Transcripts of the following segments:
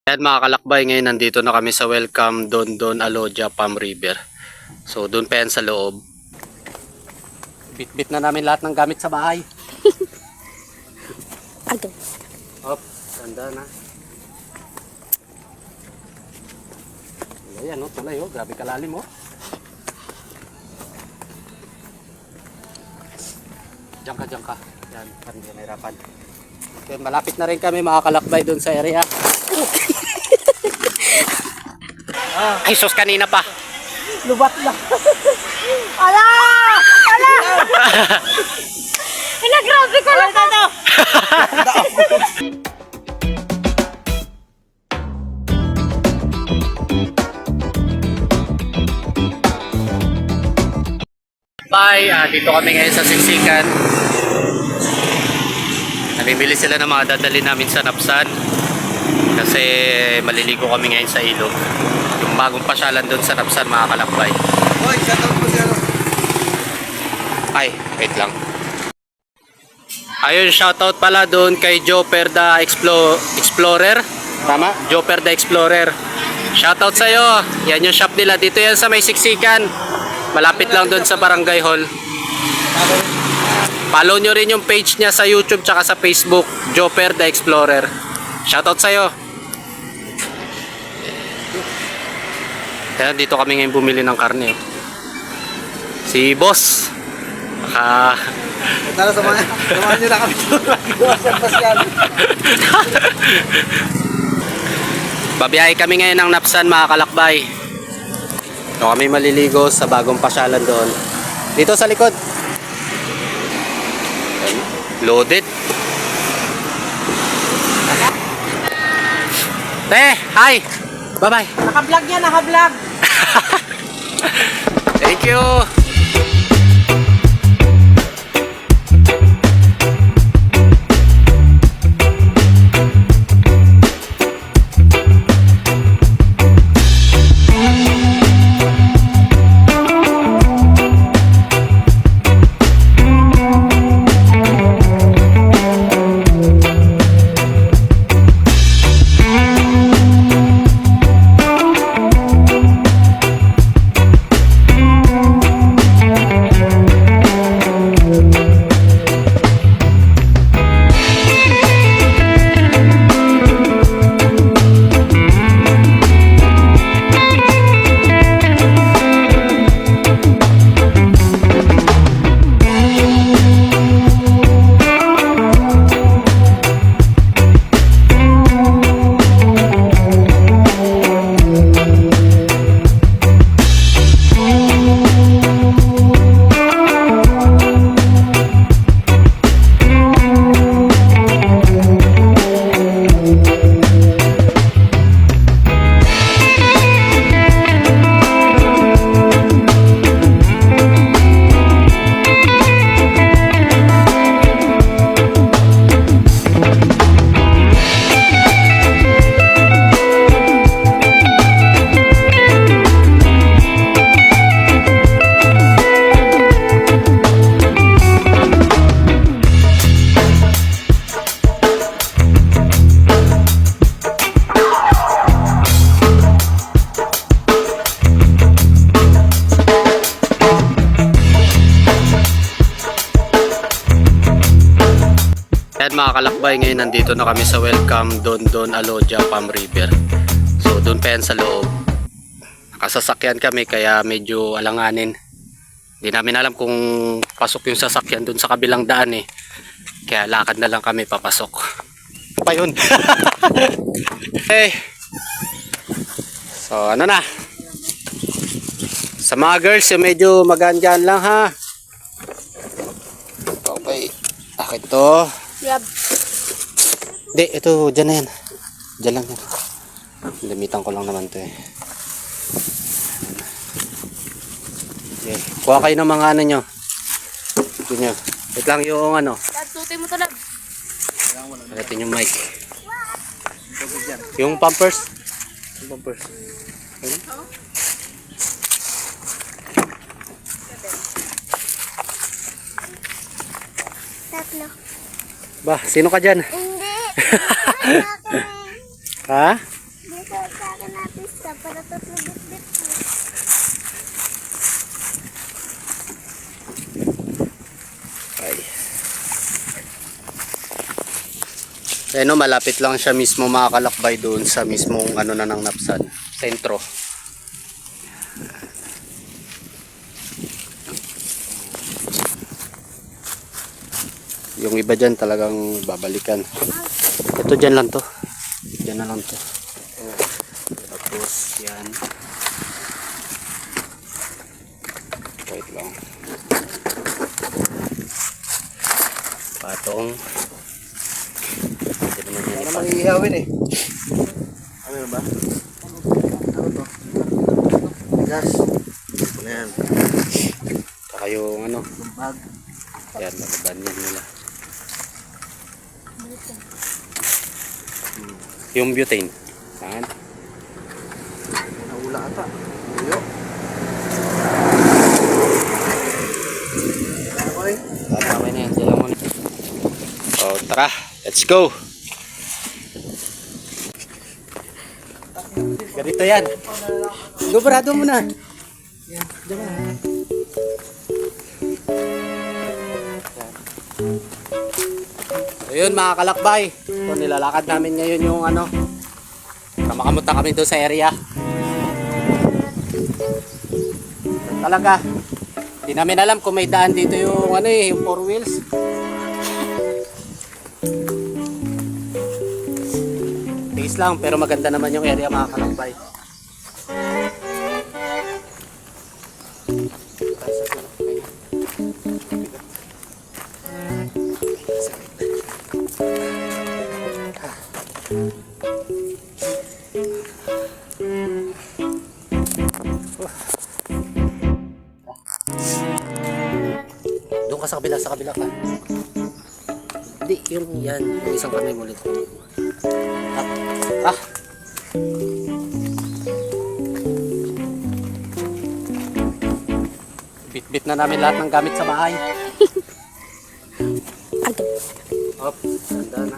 Ayan mga kalakbay, ngayon nandito na kami sa Welcome Don Don Alodia Palm River. So doon pa yan sa loob. Bit-bit na namin lahat ng gamit sa bahay. Agad. Hop, ganda na. Ayan o, tulay o, grabe kalalim o. Diyan ka. Yan, hindi nahirapan. Okay, malapit na rin kami mga kalakbay doon sa area. Ay sus, kanina pa. Lubat na. Ala! Ala! Grabe ko lang ito. Bye! Dito kami ngayon sa Siksikan. Namimili sila ng mga dadali namin sa Napsan. Kasi maliligo kami ngayon sa ilog. Yung bagong pasyalan doon sa Napsan mga kalakbay. Hoy, shoutout po siya. Ay, wait lang. Ayun, shoutout pala doon kay Joper the Explorer. Tama? Joper the Explorer. Shoutout sa'yo. Yan yung shop nila. Dito yan sa may Siksikan. Malapit lang doon sa Barangay Hall. Follow nyo rin yung page niya sa YouTube tsaka sa Facebook. Joper the Explorer. Shoutout sa'yo. Kaya dito kami ngayon bumili ng karne. Si Boss. Tara, samahan nyo na kami doon. Iwasan pa siya. Babiyahe kami ngayon ng Napsan mga kalakbay. So kami maliligo sa bagong pasyalan doon. Dito sa likod. Loaded. Hi! Bye-bye! Naka-vlog yan, naka-vlog. Thank you! At mga kalakbay, ngayon nandito na kami sa Welcome Don Don Alodia Palm River. So doon pa yan sa loob. Nakasasakyan kami kaya medyo alanganin. Hindi namin alam kung pasok yung sasakyan doon sa kabilang daan eh. Kaya lakad na lang kami papasok. Pa yun. Okay. So ano na. Sa mga girls yung medyo magaan-gaan lang ha. Okay. Akit to. Grab. Hindi, ito, dyan na yan. Dyan lang yan. Limitan ko lang naman to eh. Okay. Kuha kayo ng mga ano nyo. Ito nyo. Wait lang yung ano. Dad, tutoy mo to, Dad. Pagdating yung mic. Yung pampers. Yung pampers. Ayun. Tatlo. Ba, sino ka dyan? Hindi. Ha? kinapis ka para tatlo bit-bit mo. Ay. Eh no, malapit lang siya mismo makakalakbay doon sa mismong ano na ng Napsan, sentro. Yung iba dyan talagang babalikan. Ito dyan lang to. Dyan na lang to. Tapos yan. Wait lang. Patong. Pwede naman yan Para ipa. mag-iihawin eh. Ano ba? Ano to? Gas. Ito na yan. Saka yung ano. Yung bag. Yan, nalaban yan nila. Yung butane. Saan? Naula ata. Tuyo. Okay. Tatawin na yan sila muna. So tara, let's go! Ganito yan. Gobrado mo na. Yan, diba? Ayun mga kalakbay. So, nilalakad namin ngayon yung ano. Kamakamuta kami doon sa area. Talaga. Hindi namin alam kung may daan dito yung ano eh, yung 4 wheels. Tiis lang pero maganda naman yung area mga kalakbay. Doon ka sa kabila ka. Hindi, yun yan. Yung isang kamay mo ulit. Ah. Bit-bit na namin lahat ng gamit sa bahay. Hop, ganda na.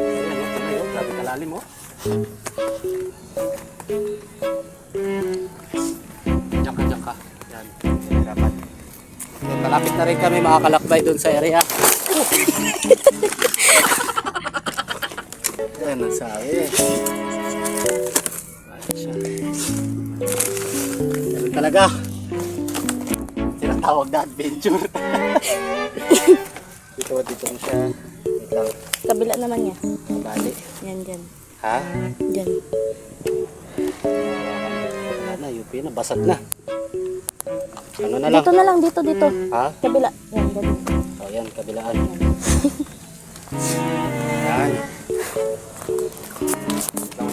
Ayan, oh, grabe kalalim oh. Diyan ka. Yan, dapat. Okay, malapit na rin kami makakalakbay dun sa area. Yan ang sabi. Ayan siya. Ganun talaga. Tinatawag na adventure. Dito mo siya. Wait lang. Kabila naman niya. Bali. Yan, dyan. Ha? Dyan. Wala na, UP na. Basag na. Ano na lang? Dito na lang, dito. Ha? Kabila. Yan, dyan. O yan, kabilaan. Yan. Wait lang.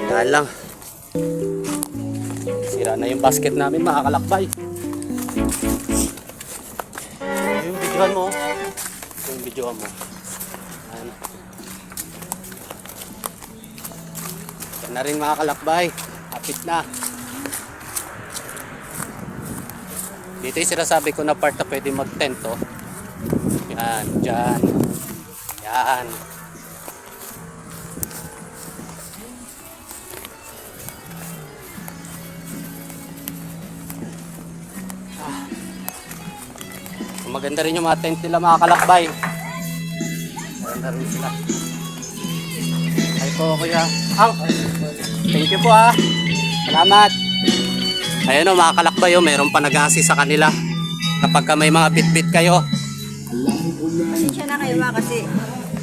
Dahan lang. Sira na yung basket namin, makakalakbay. Yung videohan mo. Yung videohan mo. Yan. Yan na rin makakalakbay. Hapit na. Dito yung sinasabi ko na part na pwede mag-tent oh. Yan, dyan. Yan. Maganda rin yung mga tent nila mga kalakbay. Maganda rin sila. Ay po kuya. Thank you po ah. Salamat. Ayun o mga kalakbay oh, mayroon pa nag-assist sa kanila. Kapag ka may mga bit-bit kayo. Pasensya na kayo kasi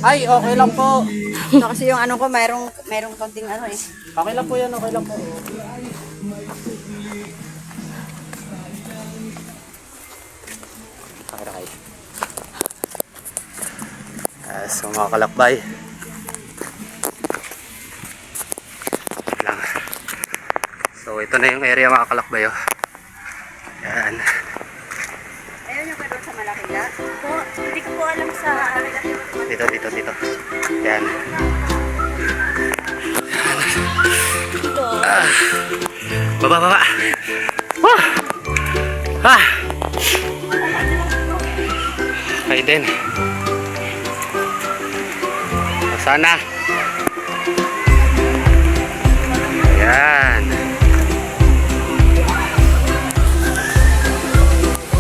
Ay, okay lang po. ito kasi yung ano ko mayroong konting ano eh. Okay lang po yan, okay lang po. Okay. So mga kalakbay. Lang. So ito na yung area mga kalakbay oh. Yan. Ayun yung doon sa Malakila. Po, hindi ko po alam sa Dito. Yan. Baba. Kayo din. Sana. Ayan.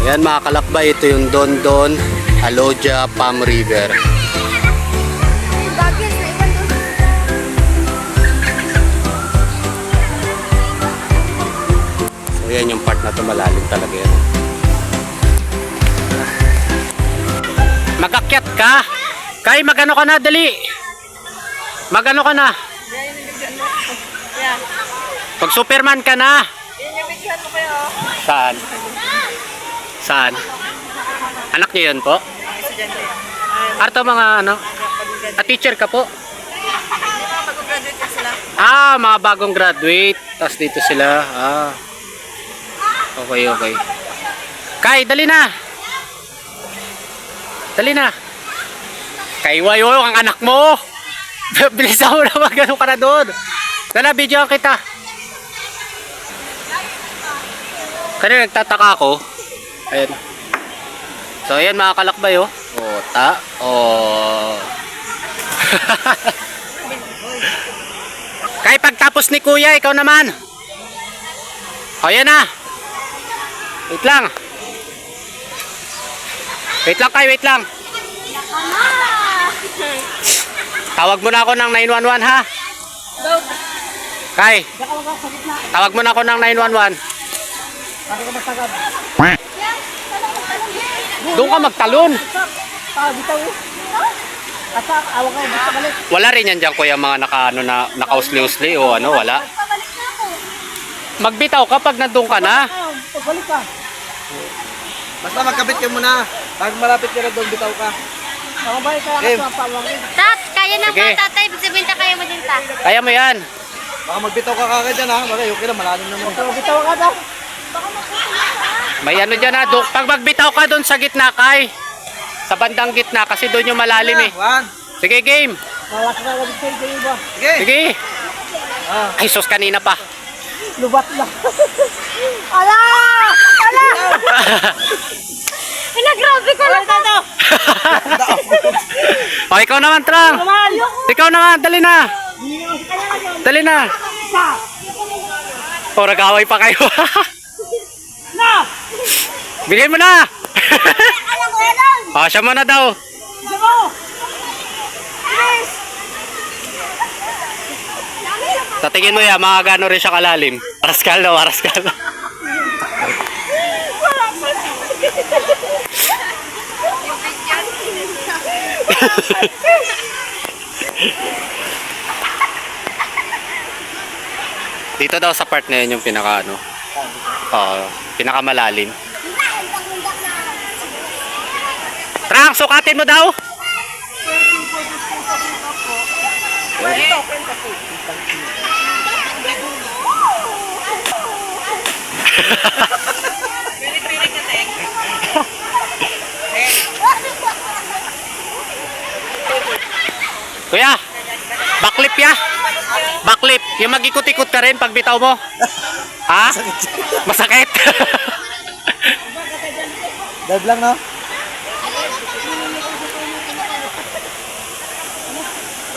Ayan mga kalakbay, ito yung Don Don Alodia Palm River. Bagay sa ikan doon. So yan yung part na to, malalim talaga yan. Magakyat ka? Kay, magano ka na, dali. Magano ka na? Yan. Pag Superman ka na. Yan yung bigyan mo kayo. Saan? Saan? Anak niyo yun po? Estudyante. Arto mga ano? Teacher ka po? Mag-graduate ka sila. Mga bagong graduate. Tapos dito sila. Okay, okay. Kay, dali na. Dali na. Kay, wayo ang anak mo. Bilisan mo na, magano ka na doon. Dala, videoan kita. Kanina nagtataka ako. Ayan. So, ayan mga kalakbay, oh. Kay, pagtapos ni Kuya, ikaw naman. O, yan na. Wait lang. Wait lang, Kay, wait lang. Tawag mo na ako ng 911, ha? Kay, tawag mo na ako ng 911. Doon ka magtalon. Wala rin yan dyan, kuya, mga naka-usli-usli o ano, wala. Magbitaw ka pag nandun ka na. Basta magkabit ka muna. Pag malapit ka na doon, bitaw ka. Game. Tat, kaya na Sige. ba tatay? Sabihin ta kaya mo din ta. Kaya mo yan. Baka magbitaw ka kagad dyan ha. Baka okay na, malalim naman. Bitaw ka daw. May ano dyan, ha. Pag magbitaw ka doon sa gitna, Kay. Sa bandang gitna, kasi doon yung malalim eh. One. Sige, game. Sige. Sige. Ah. Ay, sus, kanina pa. Lubat na. Ala! Ala! Ala, grabe ka na. O, ikaw naman, Trang. Ikaw naman, dali na. Dali na. O, nag-away pa kayo. Bigay mo na. O, siya muna daw. Tatingin mo yan, mga gano rin siya kalalim. Waraskal na, waraskal. Dito daw sa part na yun yung pinaka ano, pinakamalalim. Trang, sukatin mo daw. Pilit-pilit ka, Tek. Kuya, baklip ya. Baklip. Yung mag-ikot-ikot ka rin pag bitaw mo. Ha? Masakit. Dive lang, no?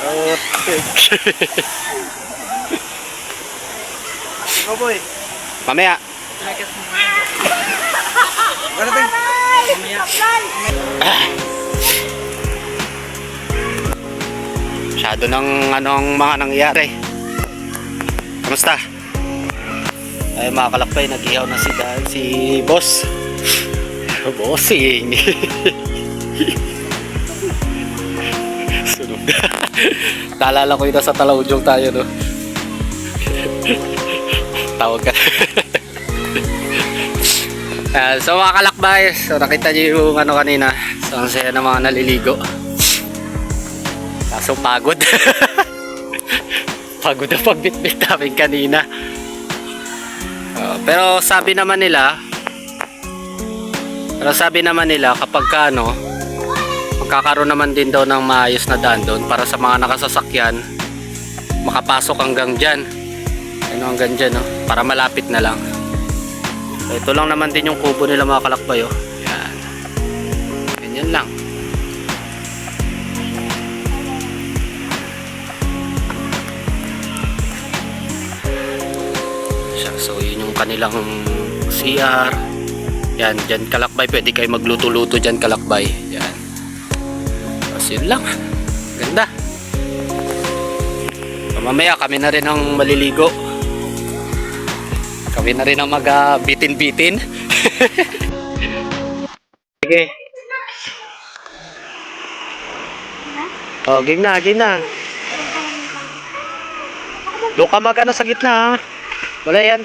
Okay. Ikaw, boy. Mamaya. Ano, Ting? Masyado ng anong mga nangyari. Kamusta? Ay, mga kalakbay, nag-ihaw na si boss. Bossing. Sunog. Naalala ko yun, nasa Talaudyong tayo, no? Tawag ka. So mga kalakbay, so nakita niyo yung ano kanina. So ang saya ng mga naliligo. Kaso pagod. Pagod na pagbitbit namin kanina. Pero sabi naman nila kapag ka, ano, magkakaroon naman din daw ng maayos na daan doon para sa mga nakasasakyan makapasok hanggang dyan. Ano, hanggang dyan, no? Para malapit na lang. So, ito lang naman din yung kubo nila, mga kalakbay, oh. Yan. Ganyan lang. kanilang CR. Yan, dyan kalakbay. Pwede kayo magluto-luto dyan kalakbay. Yan. Tapos yun lang. Ganda. So, mamaya kami na rin ang maliligo. Kami na rin ang mag-bitin-bitin. Sige. Oh, game na, game na. Doon ka mag-ano sa gitna, ha? Wala yan.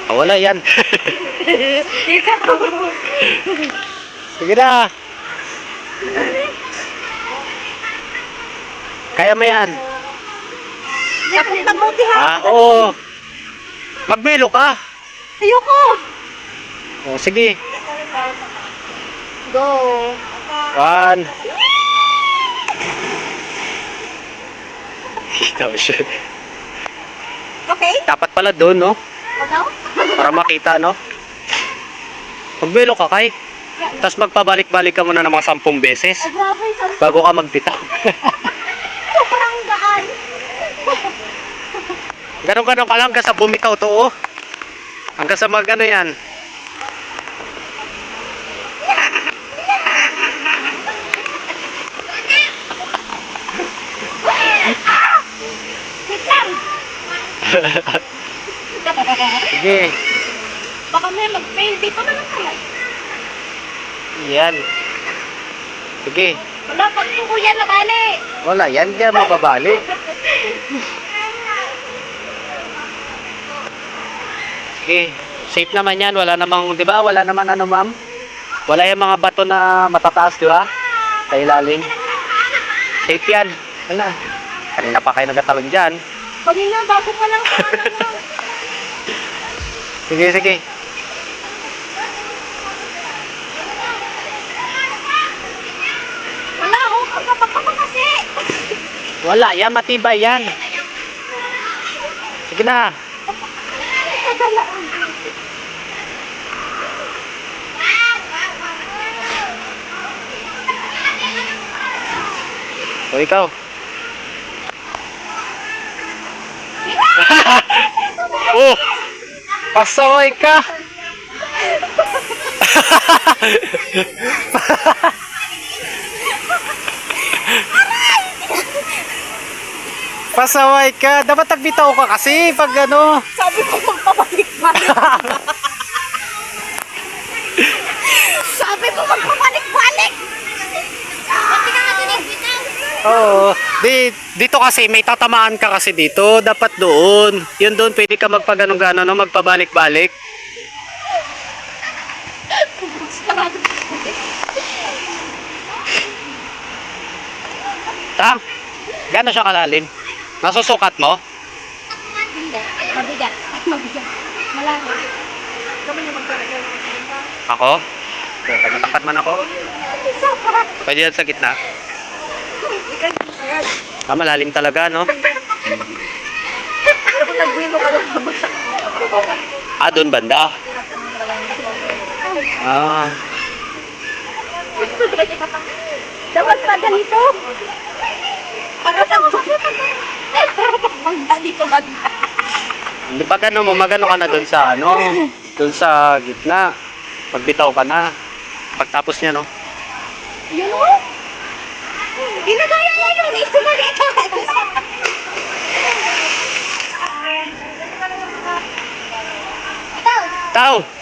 Oh, wala yan. Sige na. Kaya mo yan. Mabuti ha. Ah, oo. Magmelo ka. Ayoko. Oh, sige. Go. 1. Shit. Okay? Dapat pala doon, no? Ano? Para makita, no? Magbelo ka, Kay. Tapos magpabalik-balik ka muna ng mga 10 beses Ay, grabe. bago ka magbitaw. Sobrang gaan. Ganon-ganon ka lang hanggang sa bumitaw to, oh. Hanggang sa mag ano yan. Sige. Baka may mag-fail dito na lang kaya. Yan. Sige. Wala, pag yung kuya na bali. Wala, yan diyan mababalik. Sige. Safe naman yan. Wala namang, di ba? Wala naman ano, ma'am? Wala yung mga bato na matataas, di ba? Sa ilalim. Safe yan. Wala. Kanina pa kayo nagatalon dyan. Kanina, bago pa lang sa ano mo. Sige, sige. Wala, oh, kapapapa ka kasi. Wala, yan. Matibay yan. Sige na. O, ikaw. Oh! Pasaway ka! Pasaway ka! Dapat nagbitaw ka kasi pag ano. Sabi ko magpabalik-balik. Sabi ko magpabalik-balik. Bakit ka nga tinigbitan? Oo. Dito kasi may tatamaan ka kasi dito. Dapat doon. Yun doon pwede ka magpagano-gano, no? Magpabalik-balik. Tang, gano'n siya kalalim? Nasusukat mo? Hindi. Mabigat. Mabigat. Malalim. Ako? Tagat man ako? Pwede yan sa gitna. Ah, malalim talaga, no? Ah, doon banda. Ah, Dapat pa ganito. Para sa magda dito magda. hindi pa gano'n mo, magano ka na doon sa ano? Doon sa gitna. Pagbitaw ka na. Pagtapos niya, no? Yun o. Ginagaya niya yun. Ito na dito. Tao!